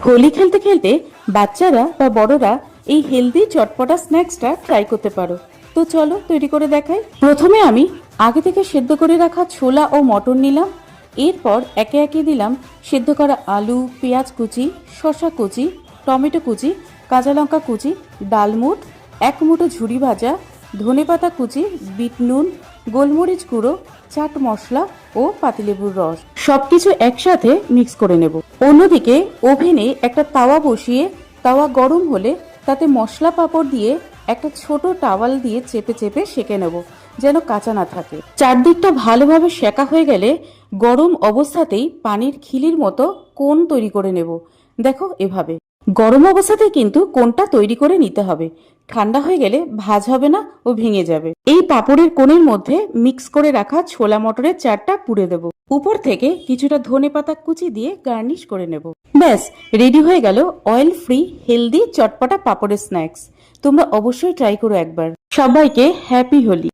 হোলি খেলতে খেলতে বাচ্চারা বা বড়রা এই হেলদি চটপটা স্ন্যাক্সটা ট্রাই করতে পারো। তো চলো তৈরি করে দেখাই। প্রথমে আমি আগে থেকে সেদ্ধ করে রাখা ছোলা ও মটর নিলাম। এরপর একে একে দিলাম সেদ্ধ করা আলু, পেঁয়াজ কুচি, শসা কুচি, টমেটো কুচি, কাঁচা লঙ্কা কুচি, ডালমুট, এক মুঠো ঝুরি ভাজা, ধনেপাতা কুচি, বিট নুন, গোলমরিচ গুঁড়ো, চাট মশলা ও পাতিলেবুর রস সবকিছু একসাথে মিক্স করে নেব। অন্যদিকে ওভেনে একটা তাওয়া বসিয়ে তাওয়া গরম হলে তাতে মশলা পাঁপড় দিয়ে একটা ছোট টাওয়াল দিয়ে চেপে চেপে সেঁকে নেব, যেন কাঁচা না থাকে। চারদিকটা ভালোভাবে সেঁকা হয়ে গেলে গরম অবস্থাতেই পানির খিলির মতো কোণ তৈরি করে নেব। দেখো এভাবে গরম অবস্থাতেই কিন্তু কোণটা তৈরি করে নিতে হবে, ঠান্ডা হয়ে গেলে ভাজ হবে না ও ভেঙে যাবে। এই পাঁপড়ের কোণের মধ্যে মিক্স করে রাখা ছোলা মটরের চারটা পুড়ে দেব। উপর থেকে কিছুটা ধনেপাতা কুচি দিয়ে গার্নিশ করে নেব। ব্যাস রেডি হয়ে গেল অয়েল ফ্রি হেলদি চটপটা পাঁপড়ের স্ন্যাক্স। তোমরা অবশ্যই ট্রাই করো একবার। সবাইকে হ্যাপি হোলি।